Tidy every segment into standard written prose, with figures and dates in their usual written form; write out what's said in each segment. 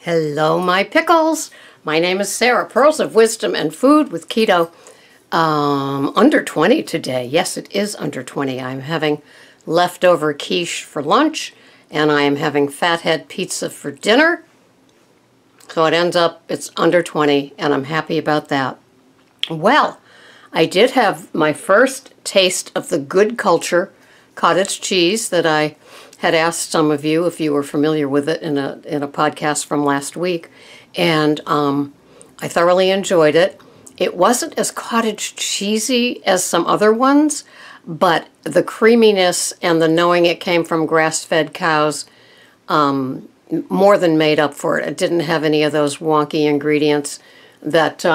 Hello, my pickles. My name is Sarah, Pearls of Wisdom and Food with Keto. Under 20 today. Yes, it is under 20. I'm having leftover quiche for lunch, and I am having fathead pizza for dinner. So it ends up, it's under 20, and I'm happy about that. Well, I did have my first taste of the Good Culture cottage cheese that I had asked some of you if you were familiar with it in a podcast from last week, and I thoroughly enjoyed it. It wasn't as cottage cheesy as some other ones, but the creaminess and the knowing it came from grass-fed cows more than made up for it. It didn't have any of those wonky ingredients that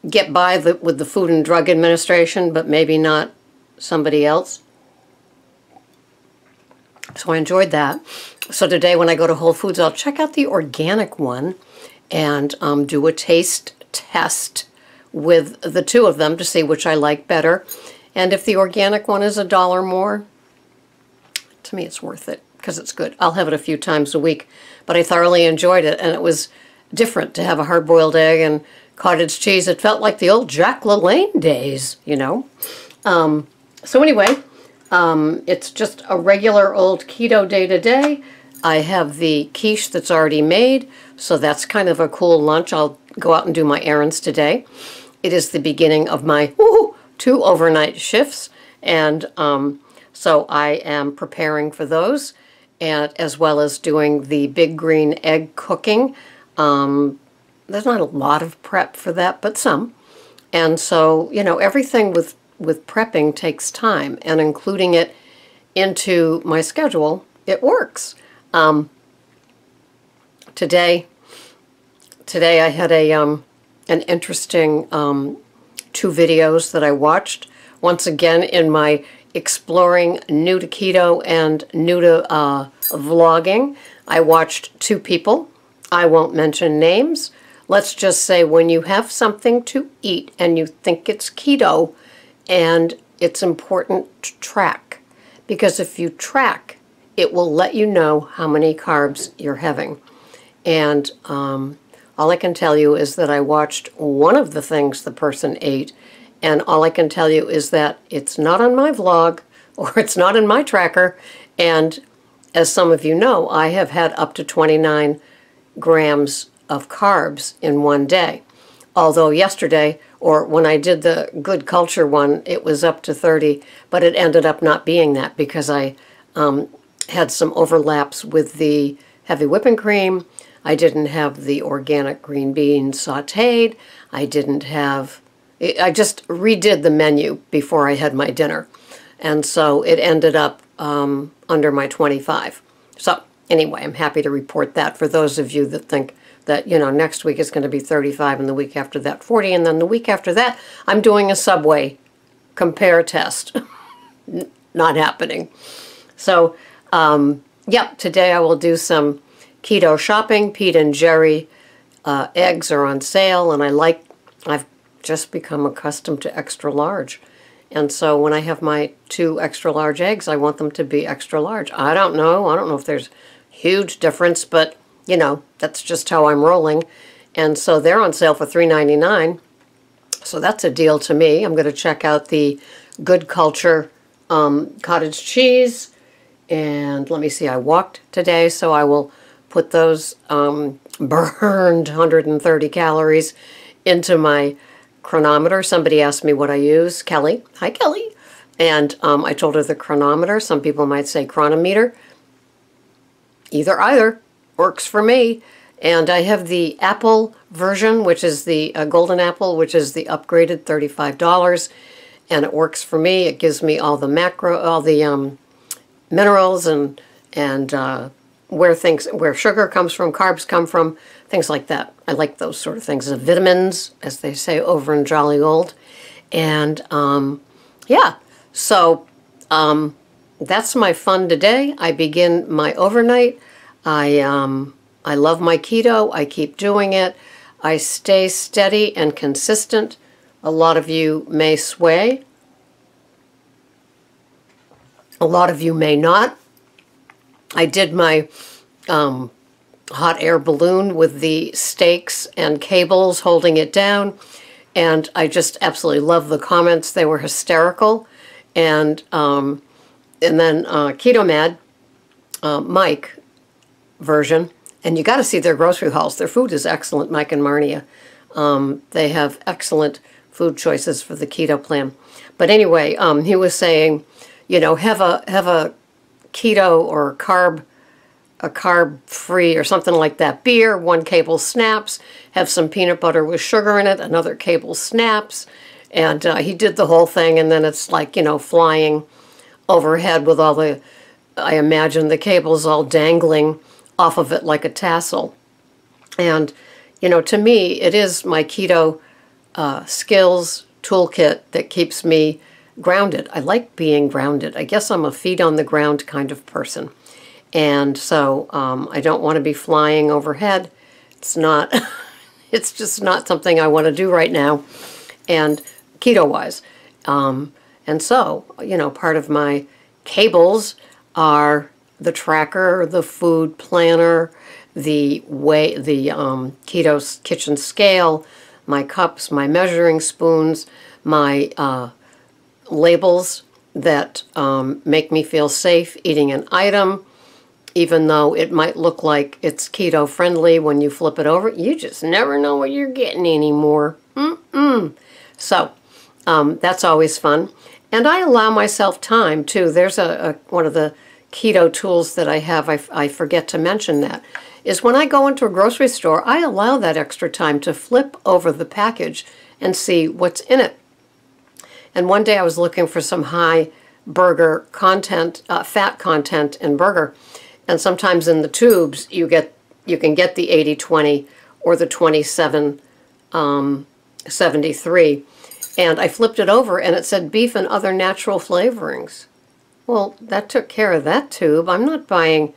get by with the Food and Drug Administration, but maybe not somebody else. So I enjoyed that. So today when I go to Whole Foods, I'll check out the organic one and do a taste test with the two of them to see which I like better. And if the organic one is $1 more, to me it's worth it because it's good. I'll have it a few times a week, but I thoroughly enjoyed it, and it was different to have a hard-boiled egg and cottage cheese. It felt like the old Jack LaLanne days, you know. So anyway, it's just a regular old keto day today. I have the quiche that's already made, so that's kind of a cool lunch. I'll go out and do my errands today. It is the beginning of my 2 overnight shifts, and so I am preparing for those, and as well as doing the big green egg cooking. There's not a lot of prep for that, but some. And so, you know, everything with prepping takes time, and including it into my schedule, it works. Today I had an interesting 2 videos that I watched. Once again, in my exploring new to keto and new to vlogging, I watched 2 people. I won't mention names. Let's just say when you have something to eat and you think it's keto, and it's important to track, because if you track, it will let you know how many carbs you're having. And all I can tell you is that I watched one of the things the person ate, and all I can tell you is that it's not on my vlog, or it's not in my tracker, and as some of you know, I have had up to 29 grams of carbs in one day. Although yesterday, or when I did the Good Culture one, it was up to 30, but it ended up not being that because I had some overlaps with the heavy whipping cream. I didn't have the organic green beans sauteed. I just redid the menu before I had my dinner. And so it ended up under my 25. So anyway, I'm happy to report that for those of you that think that, you know, next week is going to be 35 and the week after that 40, and then the week after that I'm doing a Subway compare test. Not happening. So, yep, today I will do some keto shopping. Pete and Jerry eggs are on sale, and I've just become accustomed to extra large. And so when I have my 2 extra large eggs, I want them to be extra large. I don't know if there's huge difference, but you know, that's just how I'm rolling. And so they're on sale for $3.99. So that's a deal to me. I'm going to check out the Good Culture cottage cheese. And let me see, I walked today, so I will put those burned 130 calories into my chronometer. Somebody asked me what I use. Kelly. Hi, Kelly. And I told her the chronometer. Some people might say chronometer. Either. Works for me. And I have the Apple version, which is the Golden Apple, which is the upgraded $35, and it works for me. It gives me all the minerals and where sugar comes from, carbs come from, things like that. I like those sort of things. The vitamins, as they say over in Jolly Old. And yeah, so that's my fun today. I begin my overnight. I love my keto. I keep doing it. I stay steady and consistent. A lot of you may sway. A lot of you may not. I did my hot air balloon with the stakes and cables holding it down. And I just absolutely love the comments. They were hysterical. And then Keto Mad, Mike version. And you got to see their grocery hauls. Their food is excellent, Mike and Marnia. They have excellent food choices for the keto plan. But anyway, he was saying, you know, have a keto or a carb-free or something like that beer, 1 cable snaps, have some peanut butter with sugar in it, another cable snaps, and he did the whole thing, and then it's like, you know, flying overhead with all the, I imagine, the cables all dangling off of it like a tassel. And, you know, to me, it is my keto skills toolkit that keeps me grounded. I like being grounded. I guess I'm a feet on the ground kind of person. And so I don't want to be flying overhead. It's not, it's just not something I want to do right now, and keto-wise. And so, you know, part of my cables are the tracker, the food planner, the keto kitchen scale, my cups, my measuring spoons, my labels that make me feel safe eating an item, even though it might look like it's keto friendly when you flip it over. You just never know what you're getting anymore. So that's always fun. And I allow myself time too. There's one of the keto tools that I have, I forget to mention that, is when I go into a grocery store, I allow that extra time to flip over the package and see what's in it. And one day I was looking for some high burger content, fat content in burger. And sometimes in the tubes, you can get the 80-20 or the 27-73. And I flipped it over, and it said beef and other natural flavorings. Well, that took care of that tube. I'm not buying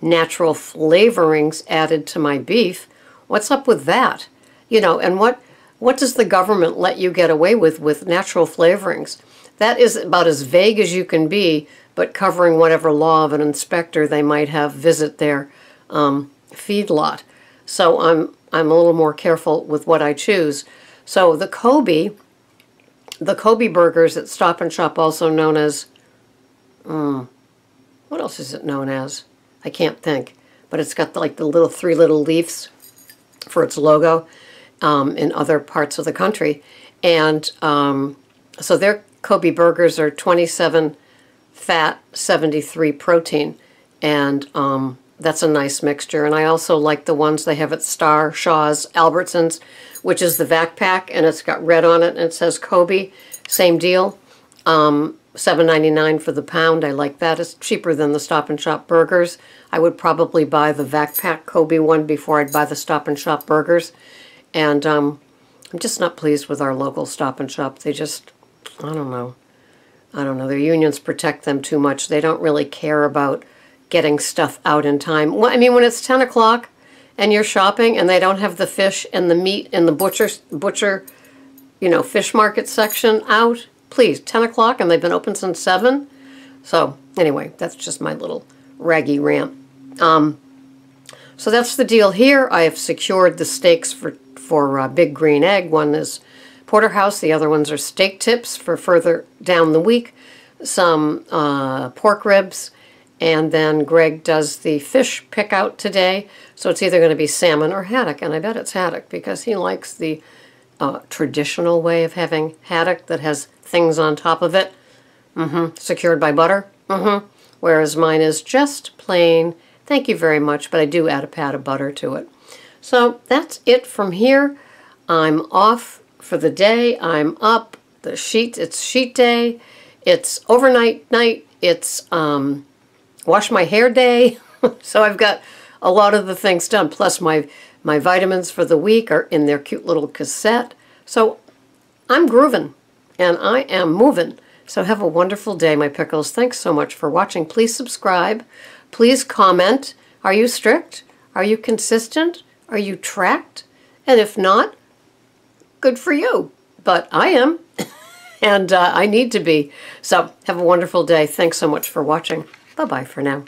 natural flavorings added to my beef. What's up with that? You know, and what does the government let you get away with natural flavorings? That is about as vague as you can be, but covering whatever law of an inspector they might have visit their feedlot. So I'm a little more careful with what I choose. So the Kobe burgers at Stop and Shop, also known as, what else is it known as? I can't think. But it's got like the 3 little leaves for its logo in other parts of the country. And so their Kobe burgers are 27 fat, 73 protein, and that's a nice mixture. And I also like the ones they have at Star, Shaw's, Albertsons, which is the vac pack, and it's got red on it, and it says Kobe. Same deal, $7.99 for the pound. I like that. It's cheaper than the Stop and Shop burgers. I would probably buy the vac pack Kobe one before I'd buy the Stop and Shop burgers. And I'm just not pleased with our local Stop and Shop. They just, I don't know, their unions protect them too much. They don't really care about getting stuff out in time. Well, I mean, when it's 10 o'clock and you're shopping and they don't have the fish and the meat in the butcher, you know, fish market section out, please, 10 o'clock, and they've been open since 7. So anyway, that's just my little raggy rant. So that's the deal here. I have secured the steaks for Big Green Egg. One is porterhouse, the other ones are steak tips for further down the week, some pork ribs, and then Greg does the fish pick out today, so it's either going to be salmon or haddock, and I bet it's haddock because he likes the traditional way of having haddock that has things on top of it, secured by butter, whereas mine is just plain. Thank you very much, but I do add a pat of butter to it. So that's it from here. I'm off for the day. I'm up. It's sheet day. It's overnight night. It's wash my hair day. So I've got a lot of the things done. Plus my vitamins for the week are in their cute little cassette. So I'm grooving and I am moving. So have a wonderful day, my pickles. Thanks so much for watching. Please subscribe. Please comment. Are you strict? Are you consistent? Are you tracked? And if not, good for you. But I am, and I need to be. So have a wonderful day. Thanks so much for watching. Bye-bye for now.